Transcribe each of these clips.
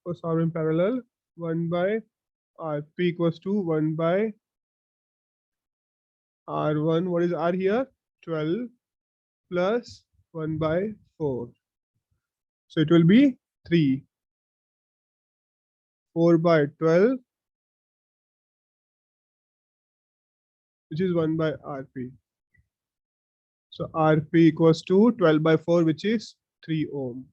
First R in parallel, 1 by R. P equals to 1 by R1. What is R here? 12 plus 1 by 4. So it will be 3. 4 by 12, which is 1 by Rp. So Rp equals to 12 by 4, which is 3 ohm.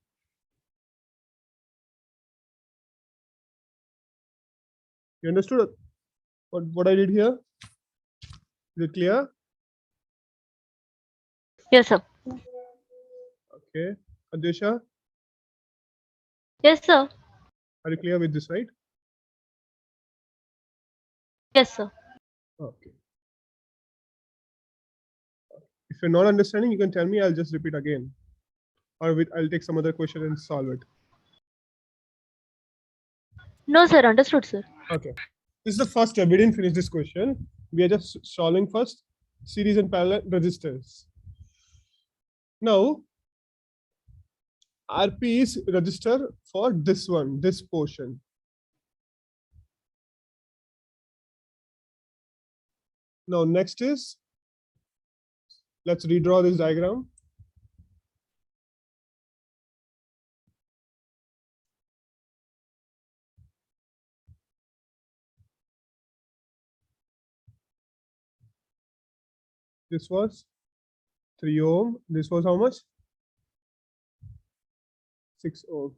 You understood what I did here? Is it clear? Yes, sir. Okay. Adesha, Yes, sir. are you clear with this, right? Yes, sir. Okay. If you're not understanding, you can tell me, I'll just repeat again. Or I'll take some other question and solve it. No, sir. Understood, sir. Okay. This is the first step. We didn't finish this question. We are just solving first series and parallel resistors. Now, Rp is resistor for this one, this portion. Now, next is, let's redraw this diagram. This was 3 ohm. This was how much? 6 ohm.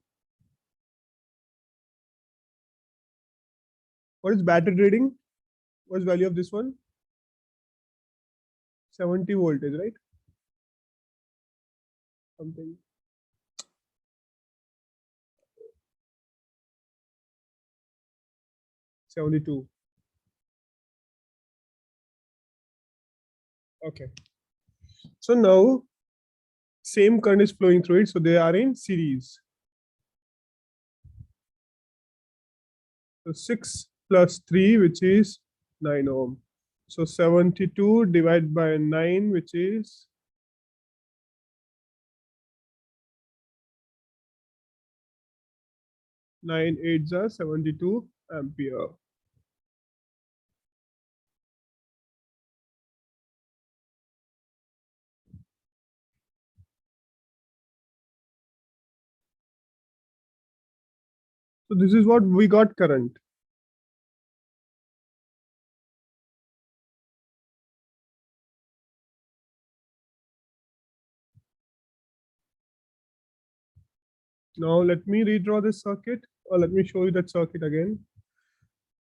What is battery reading? What is value of this one? 70 voltage, right? Something. $72. Okay. So now same current is flowing through it, so they are in series. So 6 plus 3, which is 9 ohm. So 72 divided by 9, which is 9 8s are 72 ampere. So this is what we got current. Now let me redraw this circuit, or let me show you that circuit again.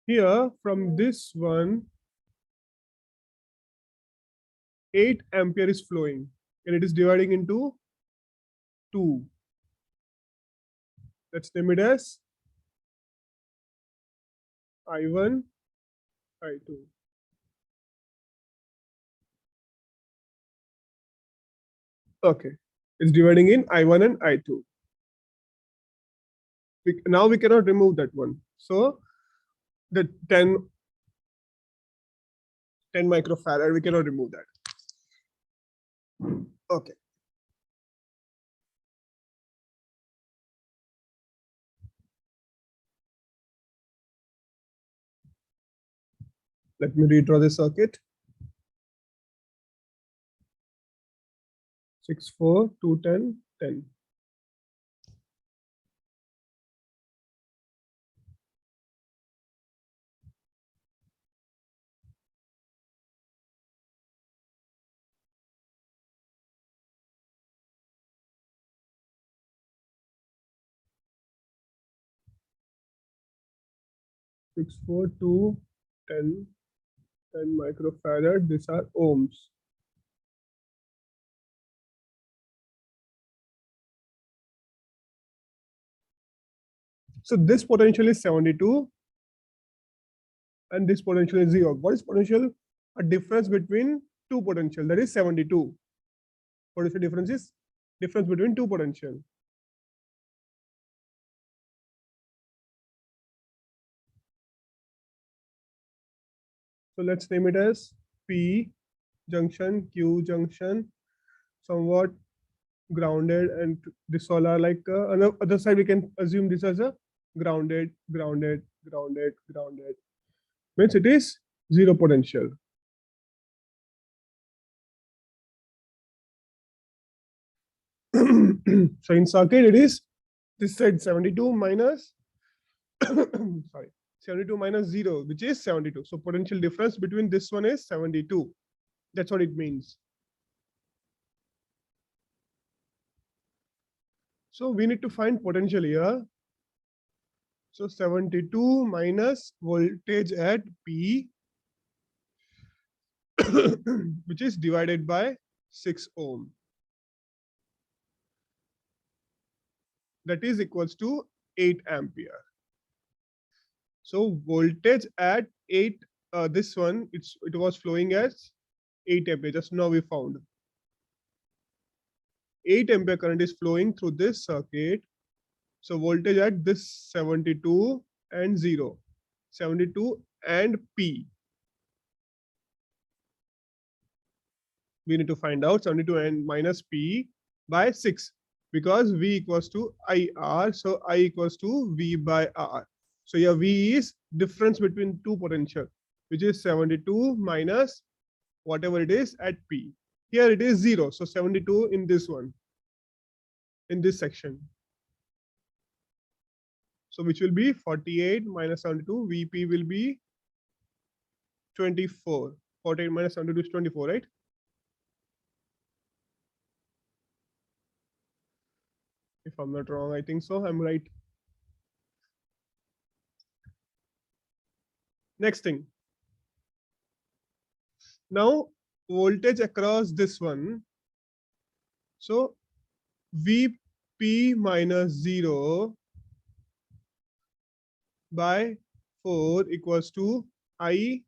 Here from this one, 8 ampere is flowing, and it is dividing into 2. Let's name it as I1, I2. Okay, it's dividing in I1 and I2. Now we cannot remove that one. So the 10 microfarad, we cannot remove that. Okay. Let me redraw the circuit. 6 4 2 10 10. Six 4 2 10 10 microfarad. These are ohms. So this potential is 72 and this potential is 0. What is potential? A difference between two potential, that is 72. What is the difference? Is difference between two potential. So let's name it as P junction, Q junction, somewhat grounded, and this all are like on the other side we can assume this as a grounded, grounded, grounded, grounded. Means it is zero potential. So in circuit, it is this side 72 minus sorry, 72 minus 0, which is 72. So potential difference between this one is 72. That's what it means. So we need to find potential here. So 72 minus voltage at P, which is divided by 6 ohm. That is equals to 8 ampere. So voltage at 8, this one, it was flowing as 8 ampere. Just now we found 8 ampere current is flowing through this circuit. So voltage at this 72 and 0, 72 and P. We need to find out 72 and minus P by 6 because V equals to IR. So I equals to V by R. So here V is difference between two potential, which is 72 minus whatever it is at P. Here it is 0. So 72 in this one, in this section. So which will be 48 minus 72. VP will be 24. 48 minus 72 is 24, right? If I'm not wrong, I think so. I'm right. Next thing. Now voltage across this one. So VP minus 0 by 4 equals to I1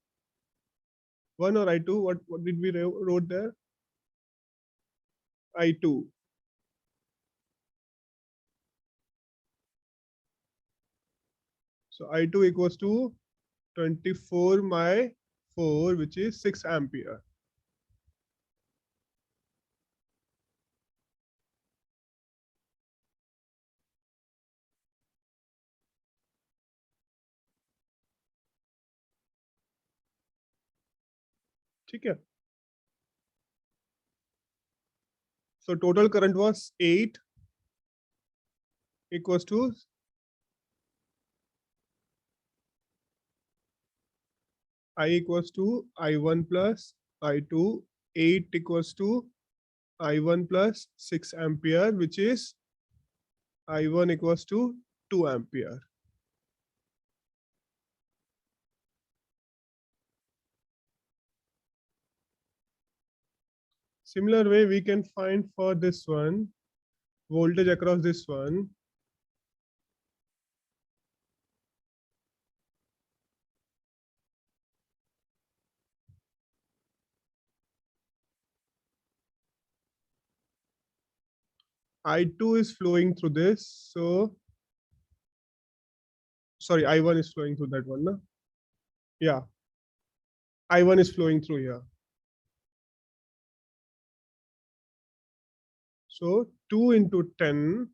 or I2. What did we wrote there? I2. So I2 equals to 24 by 4, which is 6 ampere. Okay. So total current was 8 equals to I equals to I1 plus I2. 8 equals to I1 plus 6 ampere, which is I1 equals to 2 ampere. Similar way we can find for this one, voltage across this one. I2 is flowing through this. So, sorry, I1 is flowing through that one. No? Yeah. I1 is flowing through here. So 2 into 10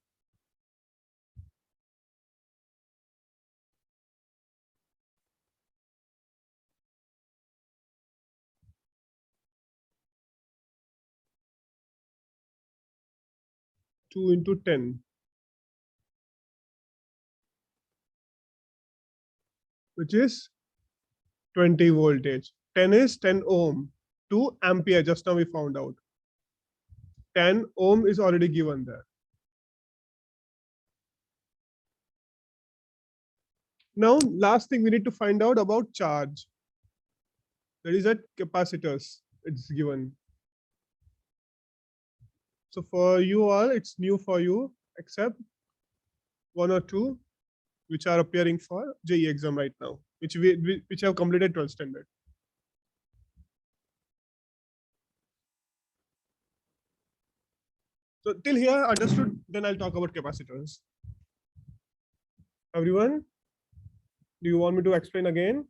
2 into 10, which is 20 voltage. 10 is 10 ohm. 2 ampere, just now we found out. 10 ohm is already given there. Now, last thing we need to find out about charge. That is at capacitors, it's given. So for you all, it's new for you, except one or two which are appearing for JEE exam right now, which have completed 12th standard. So till here understood, then I'll talk about capacitors. Everyone, do you want me to explain again?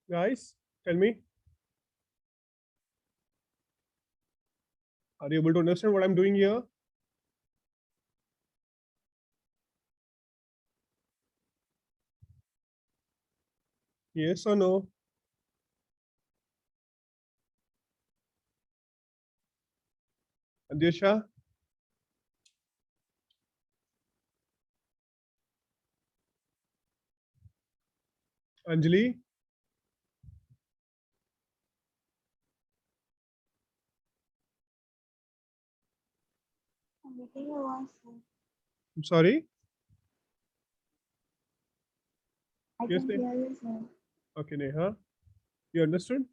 Guys, tell me. Are you able to understand what I'm doing here? Yes or no? Adisha? Anjali? I'm getting your voice, sir. I'm sorry? I Yes, can Neha? hear you, sir. Okay, Neha. You understood?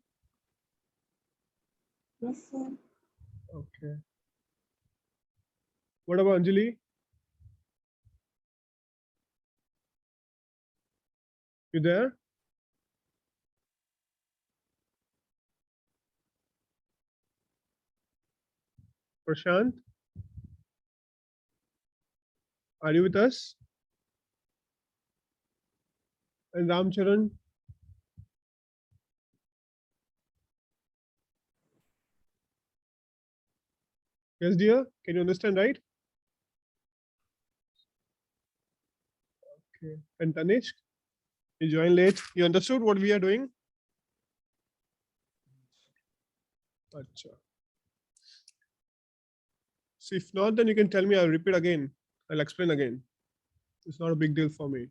Yes, sir. Okay. What about Anjali? You there? Prashant? Are you with us? And Ramcharan? Yes, dear. Can you understand, right? Okay. And Tanishq? You joined late. You understood what we are doing? Acha. So if not, then you can tell me. I'll repeat again. I'll explain again. It's not a big deal for me.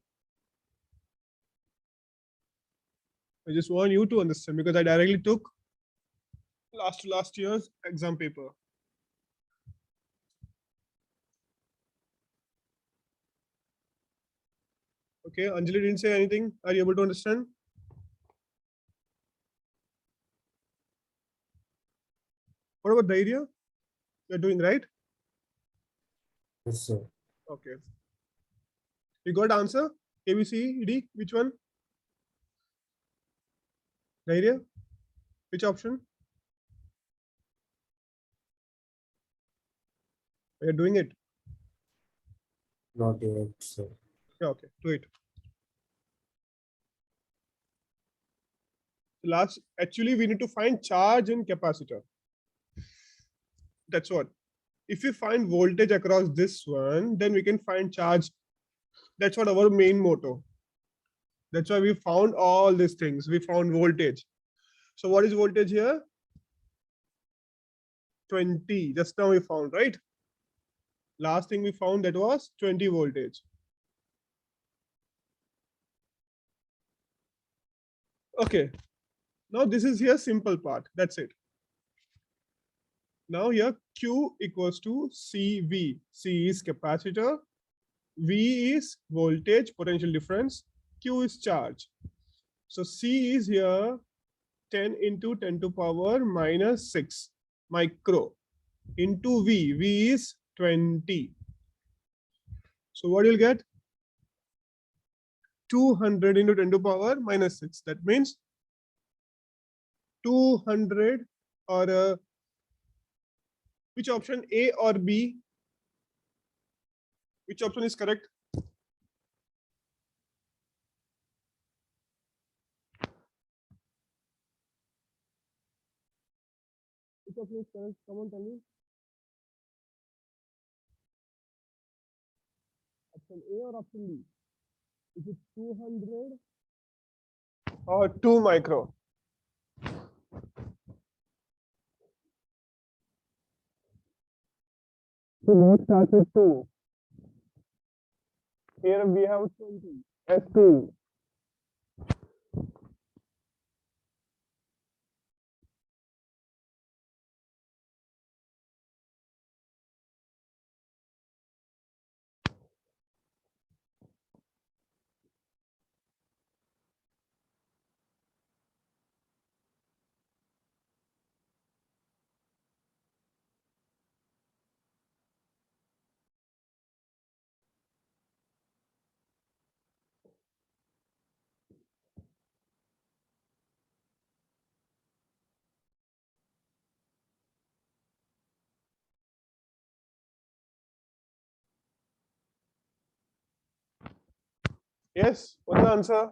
I just want you to understand because I directly took last year's exam paper. Okay, Anjali didn't say anything. Are you able to understand? What about Dhairya? You're doing right? Yes, sir. Okay. You got answer? A, B, C, D? Which one? Dhairya? Which option? You're doing it. Not yet, sir. Yeah, okay. Do it. Last, actually, we need to find charge in capacitor. That's what. If we find voltage across this one, then we can find charge. That's what our main motto. That's why we found all these things. We found voltage. So what is voltage here? 20. Just now we found, right? Last thing we found that was 20 voltage. Okay. Now this is here simple part. That's it. Now here Q equals to CV. C is capacitor. V is voltage, potential difference. Q is charge. So C is here 10 into 10 to power minus 6 micro into V. V is 20. So what you'll get? 200 into 10 to power minus 6. That means 200 or which option, A or B? Which option is correct? Which option is correct? Come on, tell me. Option A or option B? Is it 200 or 2 micro? So what starts with 2? Here we have 20. S2. Yes, what's the answer?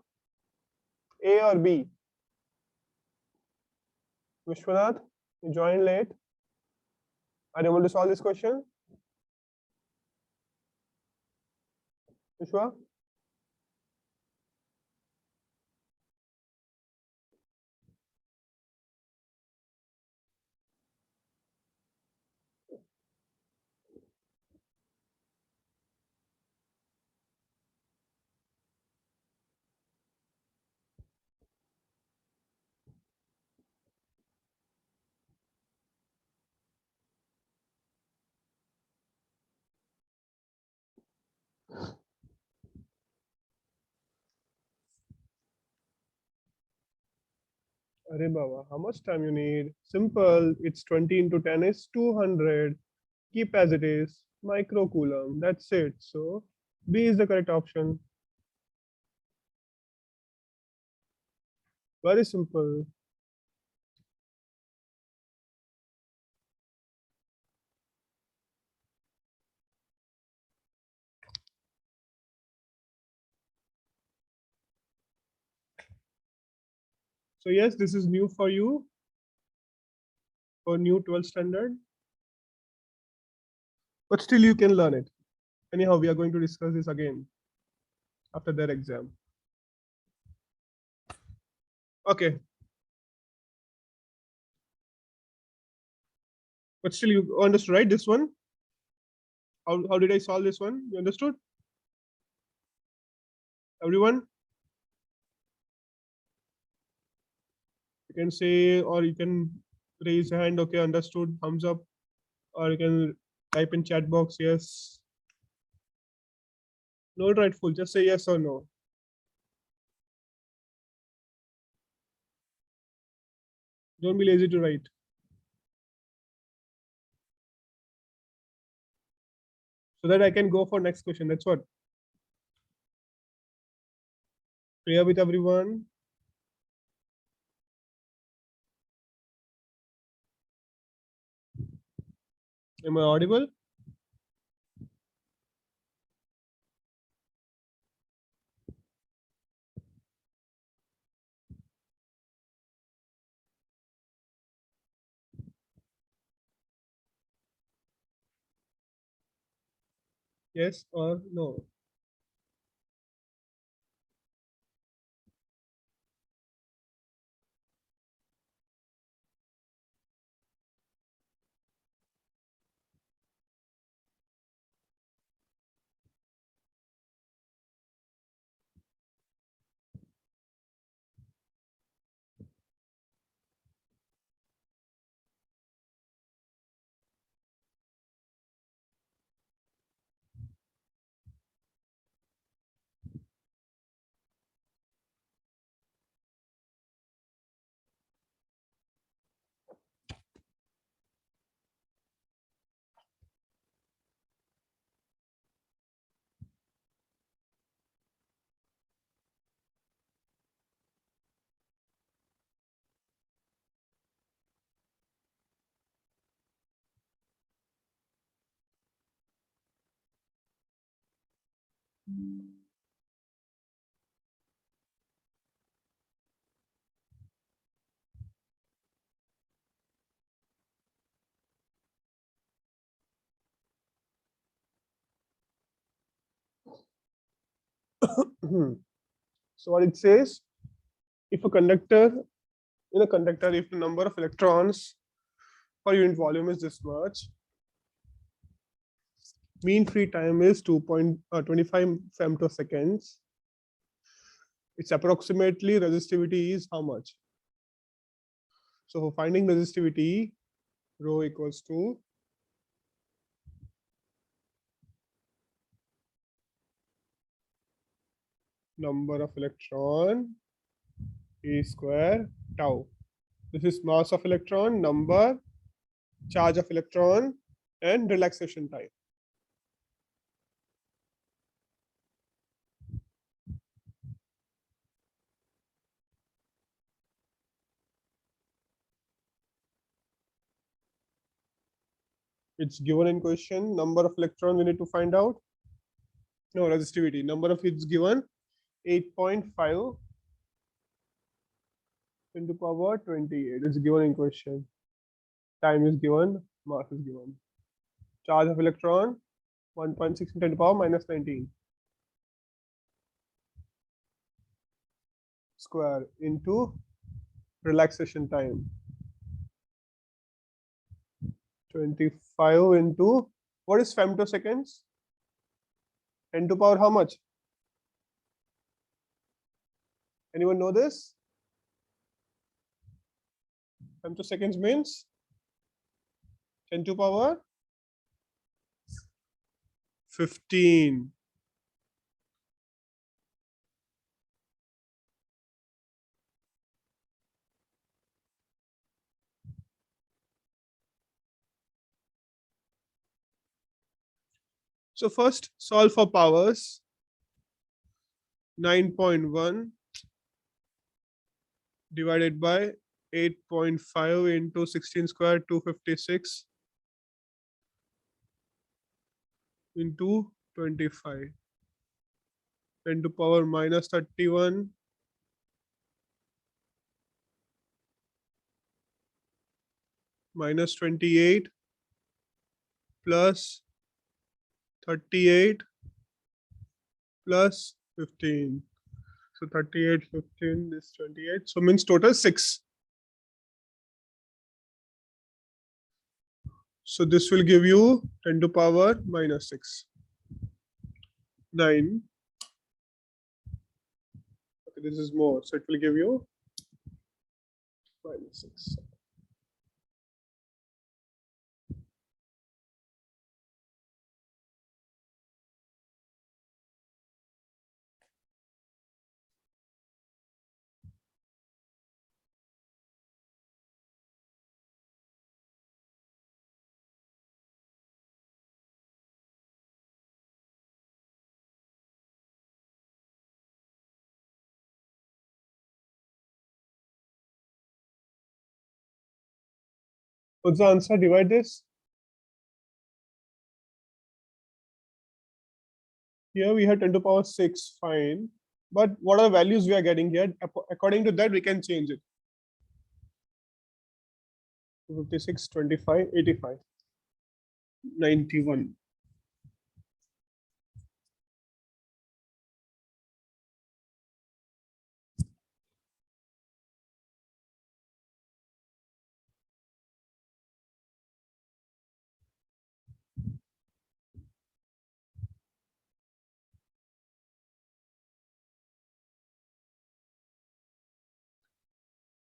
A or B? Vishwanath, you joined late. Are you able to solve this question? Vishwa? Arey Baba, how much time you need? Simple. It's 20 into 10 is 200. Keep as it is. Microcoulomb. That's it. So B is the correct option. Very simple. So yes, this is new for you, for new 12th standard. But still you can learn it. Anyhow, we are going to discuss this again after their exam. Okay. But still you understood, right? This one? How did I solve this one? You understood? Everyone? You can say, or you can raise a hand, okay, understood, thumbs up, or you can type in chat box, yes. No rightful, just say yes or no. Don't be lazy to write. So that I can go for next question. That's what. Clear with everyone? Am I audible? Yes or no? So what it says, if a conductor, in a conductor, if the number of electrons per unit volume is this much, mean free time is 2.25 femtoseconds. It's approximately resistivity is how much? So for finding resistivity, rho equals to number of electron E square tau. This is mass of electron, number, charge of electron, and relaxation time. It's given in question. Number of electron we need to find out. No, resistivity. Number of it's given 8.5 into power 28. It's given in question. Time is given. Mass is given. Charge of electron 1.6 into 10 to the power minus 19 square into relaxation time. 25 into what is femtoseconds? 10 to power how much? Anyone know this? Femtoseconds means 10 to power 15. So first solve for powers. 9.1 divided by 8.5 into 16 square, 256 into 25. 10 to power minus 31 minus 28 plus 38 plus 15. So 38, 15, this 28. So means total 6. So this will give you 10 to power minus 6. 9. Okay, this is more. So it will give you minus 6. What's the answer? Divide this. Here we have 10 to power 6, fine. But what are the values we are getting here? According to that, we can change it. 56, 25, 85, 91.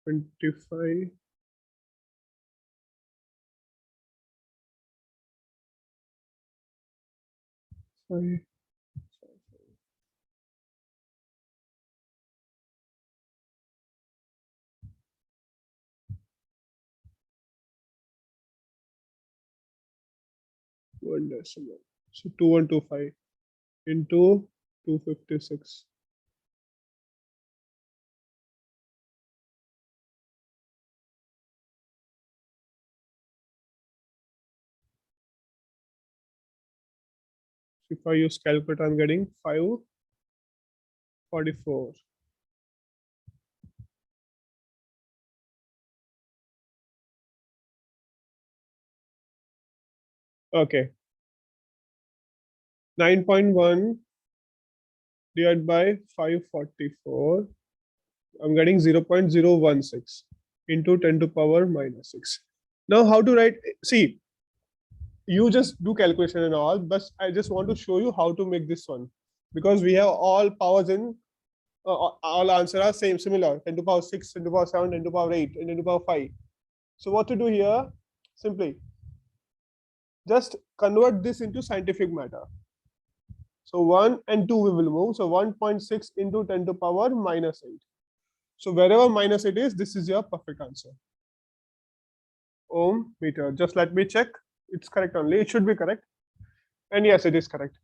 Twenty-five. Five. One decimal. So 2125 into 256. If I use calculator, I'm getting 544. Okay. 9.1 divided by 544. I'm getting 0.016 into 10 to power minus 6. Now, how to write? See, you just do calculation and all, but I just want to show you how to make this one, because we have all powers in all answer are similar: 10 to power 6, 10 to power 7, 10 to power 8, and 10 to power 5. So what to do here? Simply just convert this into scientific matter. So 1 and 2 we will move. So 1.6 into 10 to power minus 8. So wherever minus 8 is, this is your perfect answer. Ohm meter. Just let me check. It's correct only. It should be correct. And yes, it is correct.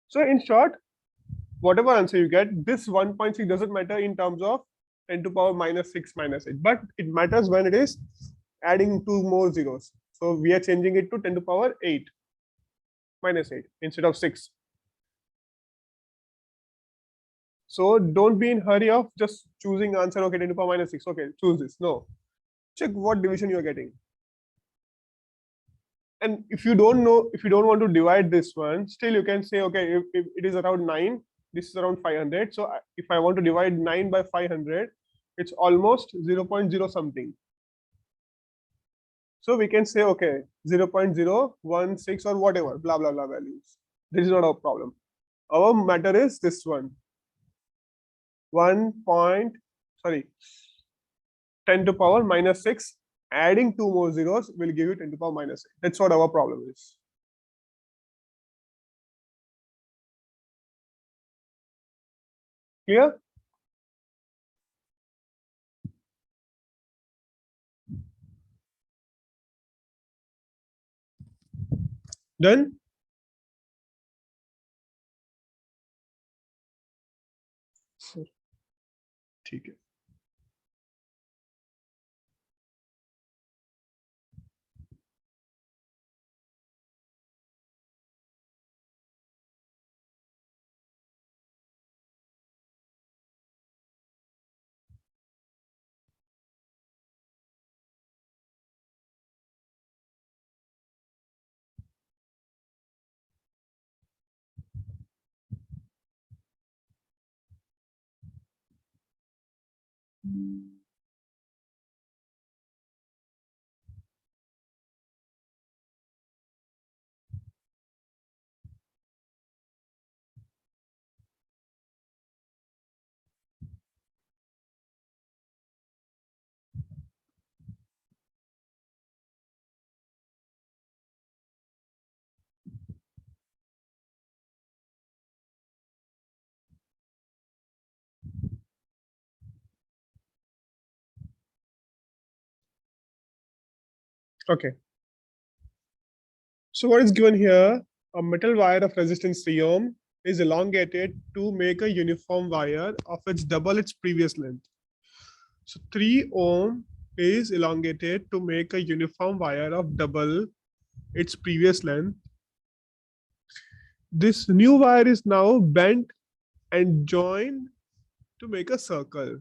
So in short, whatever answer you get, this 1.6 doesn't matter in terms of 10 to power minus 6 minus 8, but it matters when it is adding 2 more zeros. So we are changing it to 10 to power 8 minus 8 instead of 6. So don't be in hurry of just choosing answer. Okay, 10 to power minus 6. Okay, choose this. No, check what division you are getting. And if you don't know, if you don't want to divide this one, still you can say, okay, if it is around 9, this is around 500. So if I want to divide 9 by 500, it's almost 0.0 something. So we can say, okay, 0.016 or whatever, blah, blah, blah values. This is not our problem. Our matter is this one. 10 to power minus 6, adding 2 more zeros will give you 10 to power minus 8. That's what our problem is. Clear? Done? ठीक है. Okay. So what is given here? A metal wire of resistance 3 ohm is elongated to make a uniform wire of its double its previous length. So 3 ohm is elongated to make a uniform wire of double its previous length. This new wire is now bent and joined to make a circle.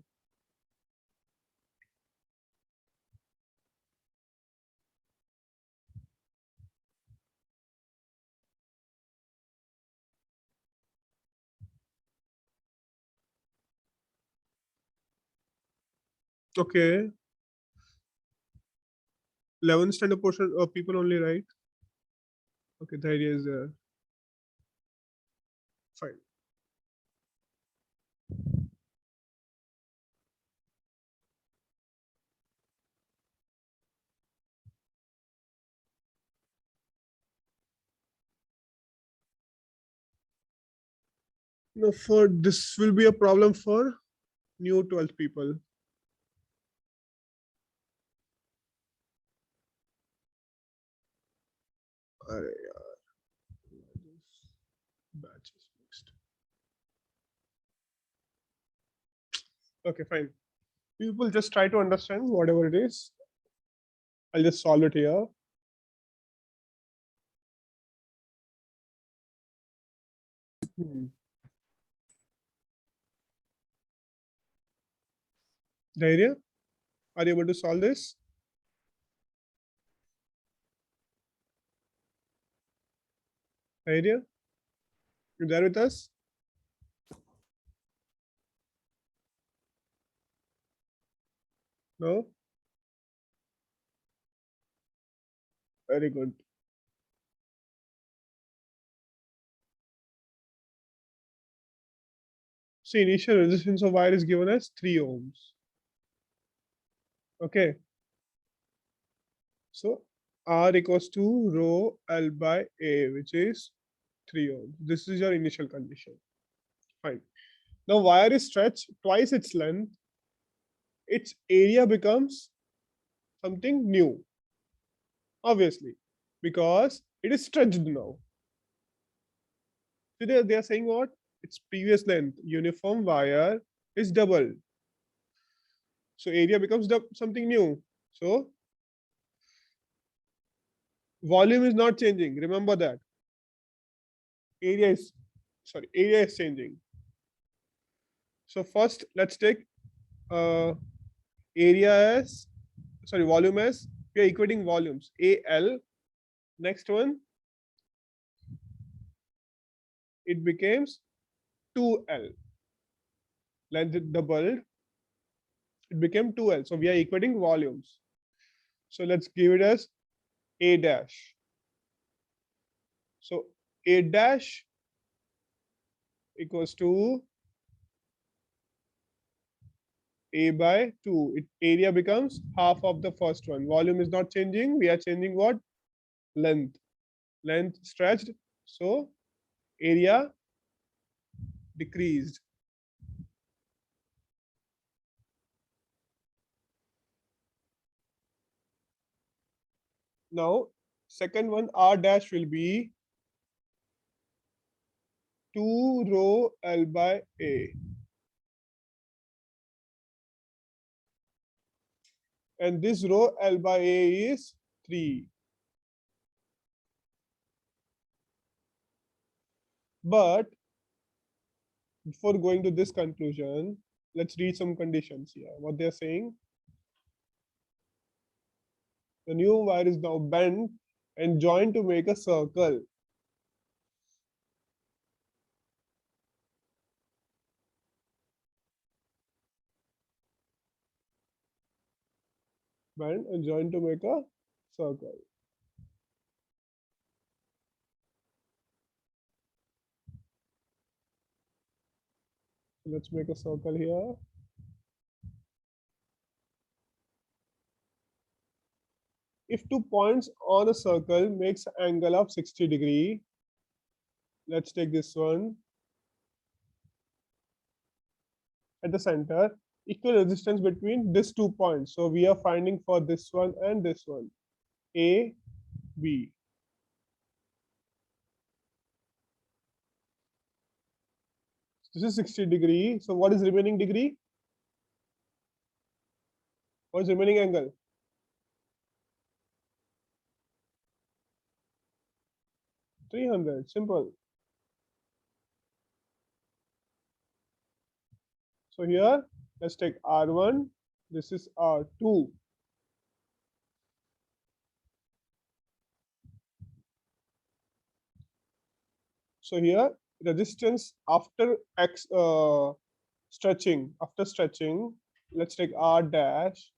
Okay. 11th standard portion of people only, right? Okay, the idea is there. Fine. No, for this will be a problem for new 12th people. अरे यार, batch is mixed. Okay, fine. People just try to understand whatever it is. I'll just solve it here. Dhairya, are you able to solve this? Dhairya, you there with us? No? Very good. See, initial resistance of wire is given as 3 ohms. Okay. So R equals to rho L by A, which is 3 ohms. This is your initial condition. Fine. Now wire is stretched twice its length. Its area becomes something new. Obviously, because it is stretched now. So they are saying what? Its previous length, uniform wire, is doubled. So area becomes something new. So volume is not changing. Remember that. Area is changing. So first, let's take area as, volume as, we are equating volumes. AL. Next one, it becomes 2L. Length doubled. It became 2L. So we are equating volumes. So let's give it as A dash. So A dash equals to A by 2. Area becomes half of the first one. Volume is not changing. We are changing what? Length. Length stretched. So area decreased. Now Second one, R dash will be 2 rho L by A. And this rho L by A is 3. But before going to this conclusion, let's read some conditions here. What they're saying, the new wire is now bent and joined to make a circle. Bent and joined to make a circle. Let's make a circle here. If 2 points on a circle makes an angle of 60 degree, let's take this one. At the center, equal resistance between these 2 points. So we are finding for this one and this one, A, B. This is 60 degree. So what is remaining degree? What is remaining angle? 300, simple. So here, let's take R1, this is R2. So here, resistance after stretching, let's take R dash,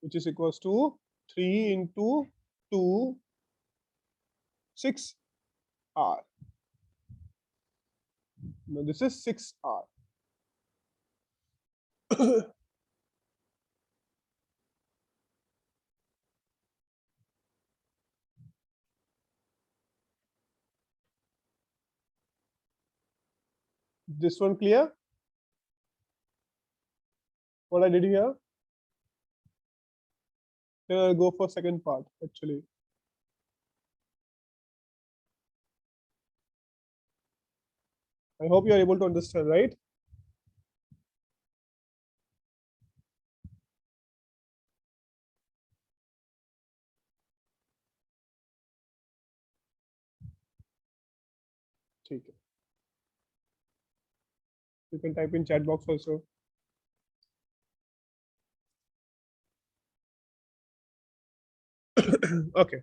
which is equals to 3 into 2, 6R. No, this is 6R. This one clear? What I did here? Then I'll go for second part, actually. I hope you are able to understand, right? ठीक है. You can type in chat box also. Okay.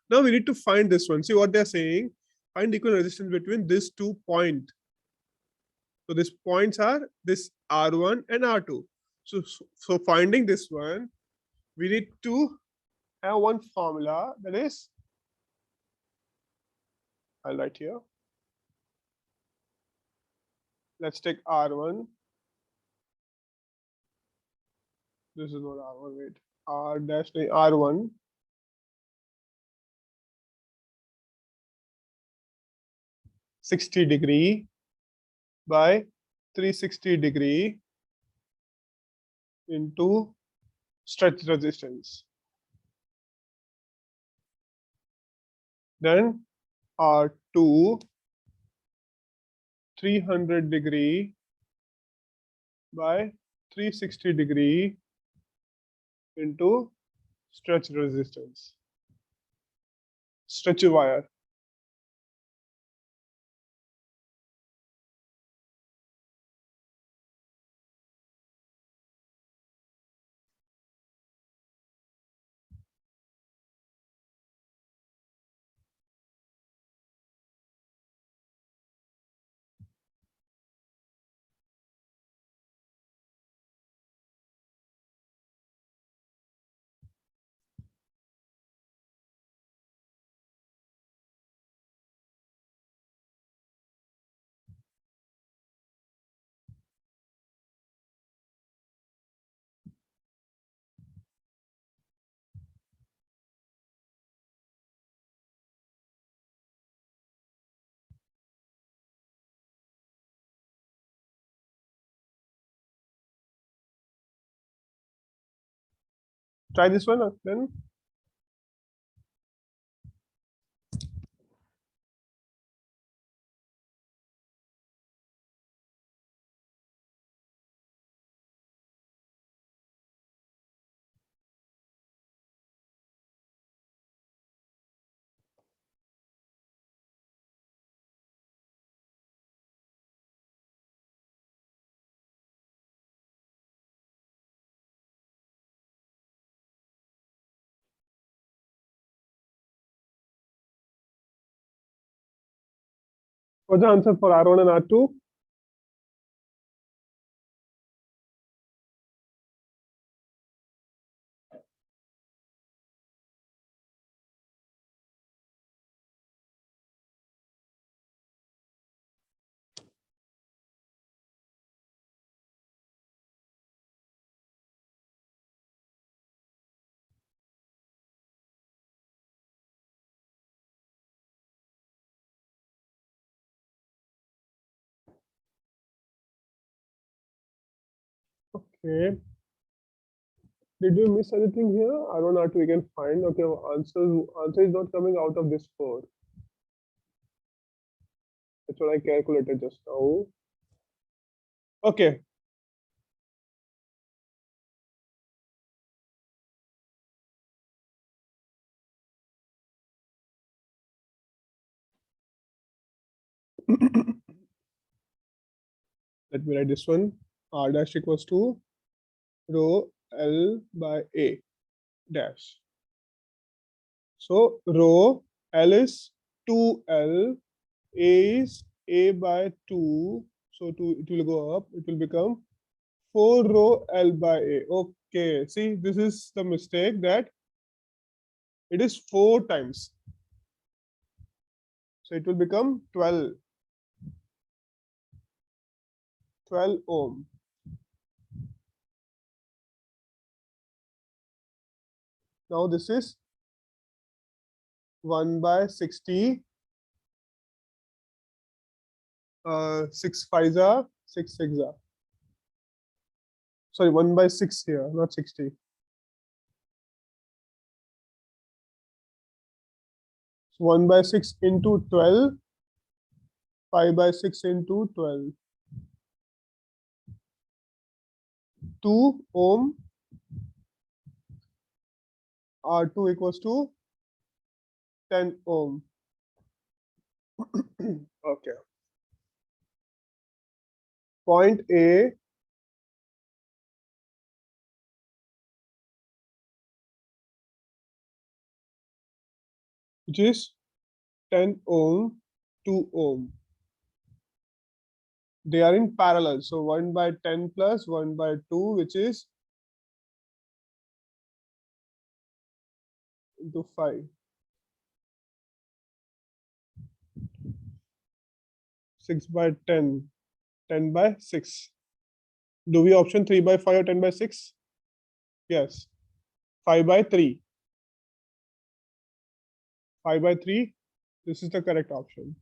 Now we need to find this one. See what they're saying. Find equal resistance between these 2 points. So these points are this R1 and R2. So finding this one, we need to have one formula, that is, I'll write here. Let's take R1. This is not R1, wait. R dash R1. (60° by 360° into stretch resistance. Then R2 300° by 360° into stretch resistance. Stretch wire. Try this one then. What's the answer for R1 and R2? Okay. Did you miss anything here? R1, R2 we can find. Okay, answer is not coming out of this 4. That's what I calculated just now. Okay. Let me write this one. R dash equals to rho L by A dash. So rho L is 2L, A is A by 2. So it will go up. It will become 4 rho L by A. Okay. See, this is the mistake that it is 4 times. So it will become 12 ohm. Now this is 1 by 60. 6 5s are 6 6s are. Sorry, 1 by 6 here, not 60. So 1 by 6 into 12, 5 by 6 into 12. 2 ohm, R2 equals to 10 ohm. Okay. Point A, which is 10 ohm, 2 ohm. They are in parallel. So 1 by 10 plus 1 by 2, which is into 5. 6 by 10, 10 by 6. Do we option 3 by 5 or 10 by 6? Yes. 5 by 3. 5 by 3. This is the correct option.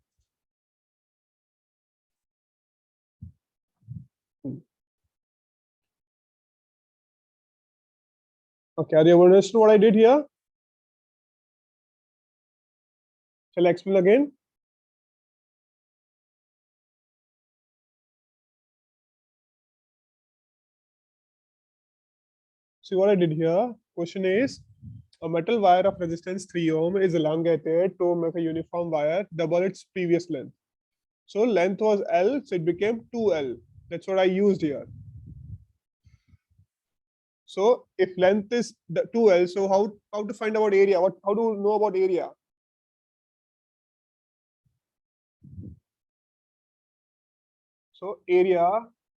Okay, are you able to understand what I did here? Shall I explain again? See what I did here. Question is, a metal wire of resistance 3 ohm is elongated to make a uniform wire double its previous length. So length was L, so it became 2L. That's what I used here. So if length is the 2L, so how to find out area? How to know about area? So area,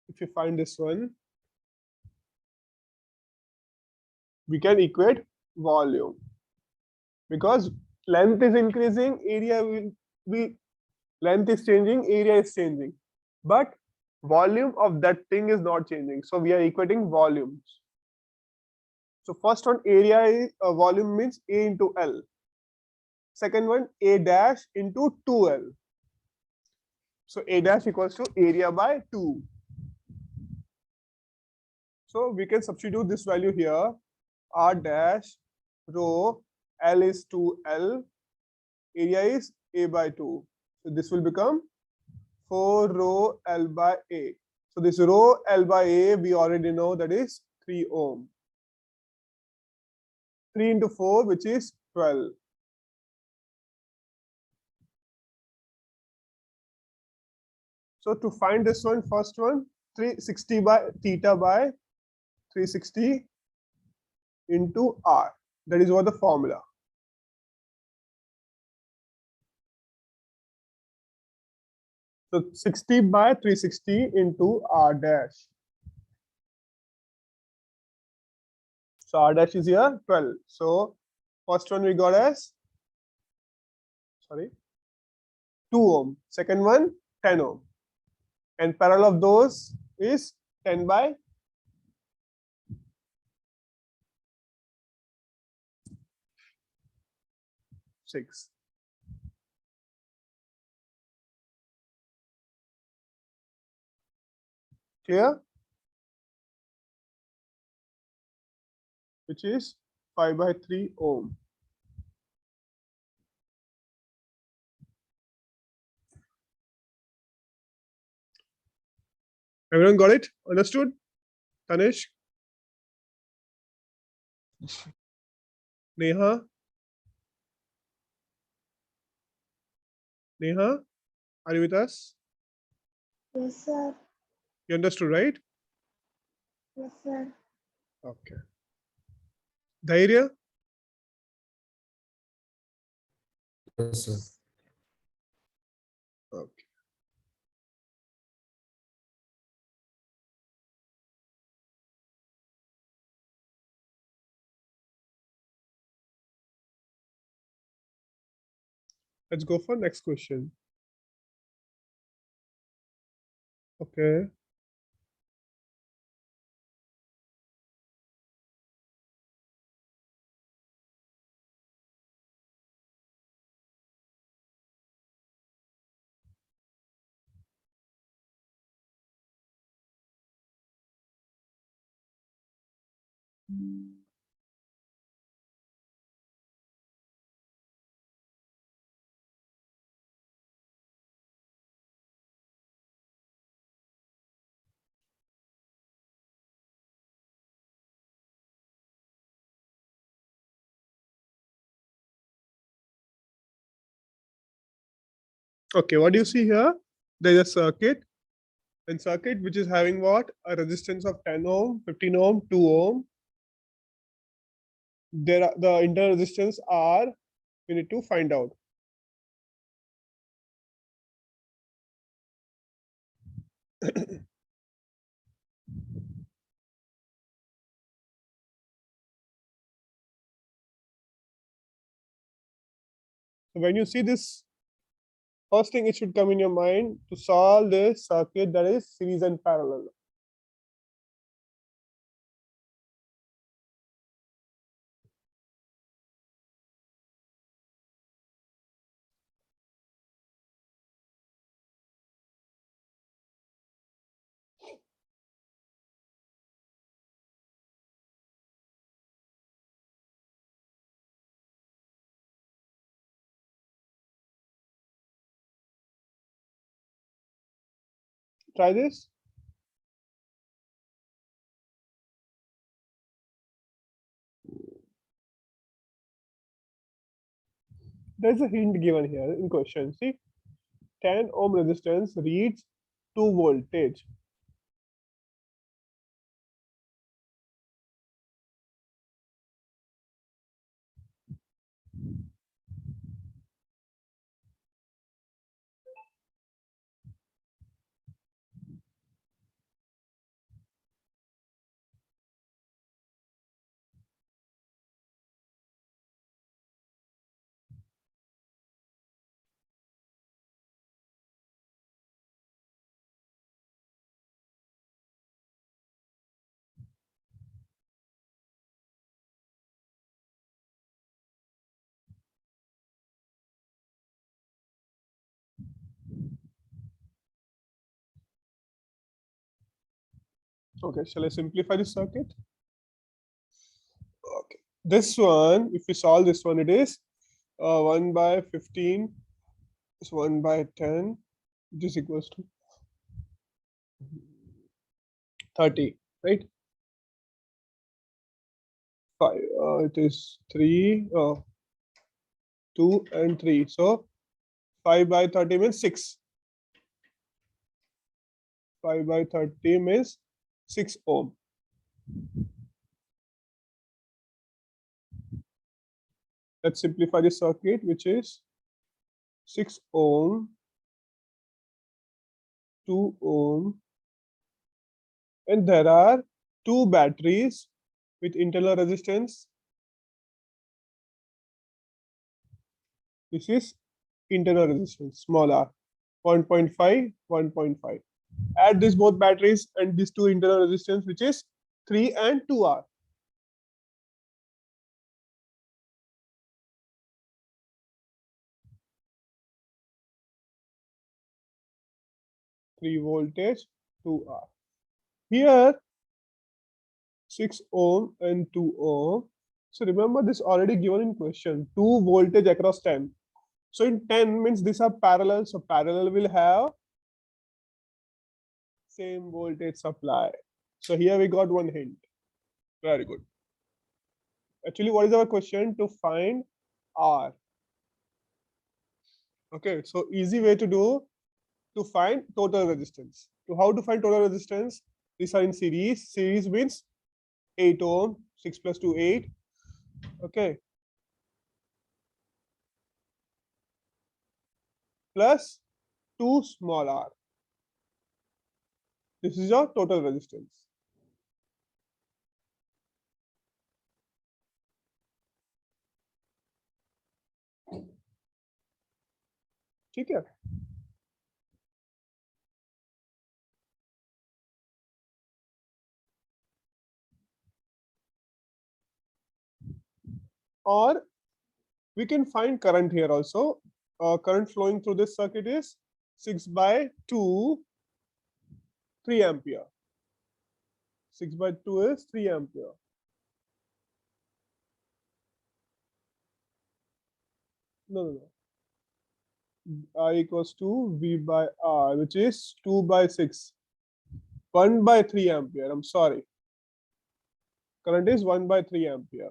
if you find this one, we can equate volume. Because length is increasing, area will be, length is changing, area is changing. But volume of that thing is not changing. So we are equating volumes. So first one, area is volume means A into L. Second one, A dash into 2L. So A dash equals to area by 2. So we can substitute this value here. R dash rho L is 2L, area is A by 2. So this will become 4 rho L by A. So this rho L by A, we already know that is 3 ohm. 3 into 4, which is 12. So to find this one, first one, 360 by theta by 360 into R. That is what the formula. So 60 by 360 into R dash. So R dash is here 12. So first one we got as, 2 ohm. Second one, 10 ohm. And parallel of those is 10 by 6. Clear? Which is 5 by 3 ohm. Everyone got it? Understood? Tanish? Neha? Neha? Are you with us? Yes, sir. You understood, right? Yes, sir. Okay. Dhairya? Yes, sir. Okay. Let's go for next question. Okay. Okay, what do you see here? There's a circuit. And circuit which is having what? A resistance of 10 ohm, 15 ohm, 2 ohm. There are the internal resistance R we need to find out. So when you see this, first thing it should come in your mind to solve this circuit that is series and parallel. Try this. There's a hint given here in question. See, 10 ohm resistance reads 2 voltage. Okay, shall I simplify this circuit? This one, if we solve this one, it is 1 by 15 is 1 by 10, which is equals to 30, right? 5, it is 3, 2 and 3. So 5 by 30 means 6. 5 by 30 means 6 ohm. Let's simplify the circuit, which is 6 ohm, 2 ohm, and there are 2 batteries with internal resistance. This is internal resistance, small r, 1.5, 1.5. Add these both batteries and these 2 internal resistance, which is 3 and 2R. Three voltage, 2R. Here, 6 ohm and 2 ohm. So remember this already given in question, 2 voltage across 10. So in 10 means these are parallel. So parallel will have same voltage supply. So here we got one hint. Very good. Actually, what is our question? To find R. Okay, so easy way to do, to find total resistance. To how to find total resistance? These are in series. Series means 8 ohm, 6 plus 2, 8. Okay. Plus 2 small r. This is your total resistance. ठीक है? Or we can find current here also. Current flowing through this circuit is 6 by 2, 3 ampere. 6 by 2 is 3 ampere. No. I equals to V by R, which is 2 by 6. 1 by 3 ampere. I'm sorry. Current is 1 by 3 ampere.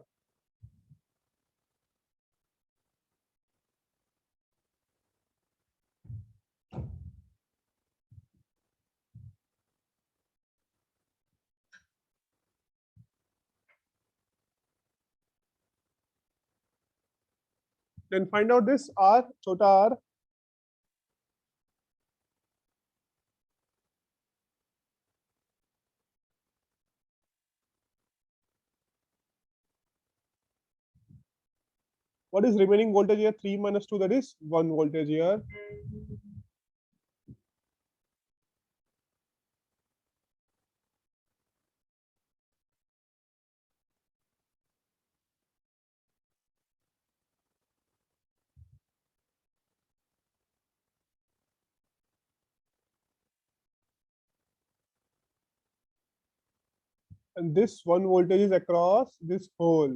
Then find out this R, chota r. What is remaining voltage here? 3 minus 2, that is 1 voltage here. And this 1 voltage is across this hole.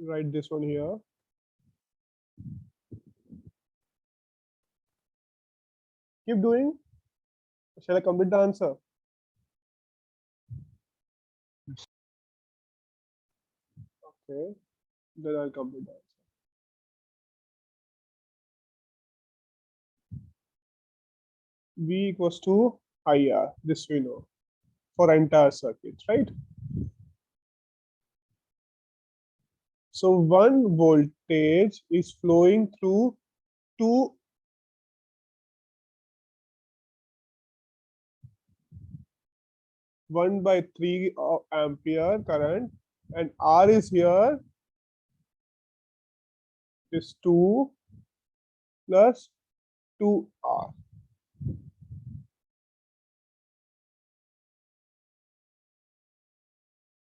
Write this one here. Keep doing. Shall I complete the answer? Okay, then I'll complete the answer. V equals to IR, this we know, for entire circuit, right? So 1 voltage is flowing through 2 1 by 3 ampere current, and R is here, is 2 plus 2R.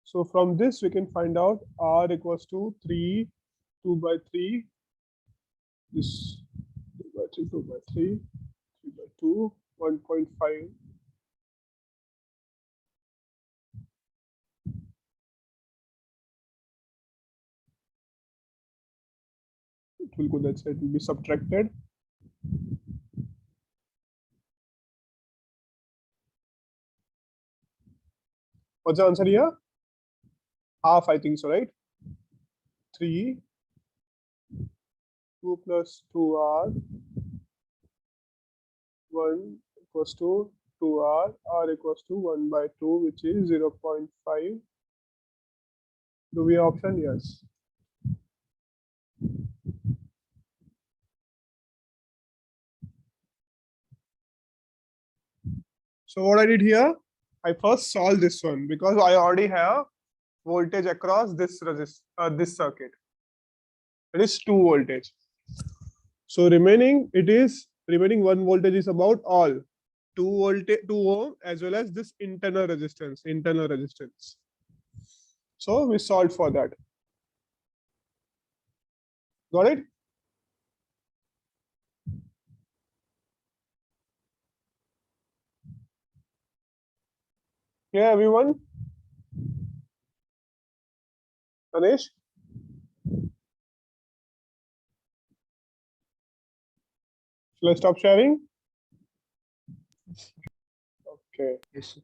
So from this we can find out R equals to 3, 2 by 3, this 2 by 3, 2 by 3, 3 by 2, 1.5. It will go that side, it will be subtracted. What's the answer here? Half, I think so, right? 3, 2 plus 2r, 1 equals to 2r, r equals to 1 by 2, which is 0.5. Do we have option? Yes. So what I did here, I first solved this one because I already have voltage across this this circuit. It is 2 voltage. So remaining 1 voltage is about all 2 ohm as well as this internal resistance. So we solved for that. Got it? Yeah, everyone? Ganesh? Shall I stop sharing? Okay. Yes, sir.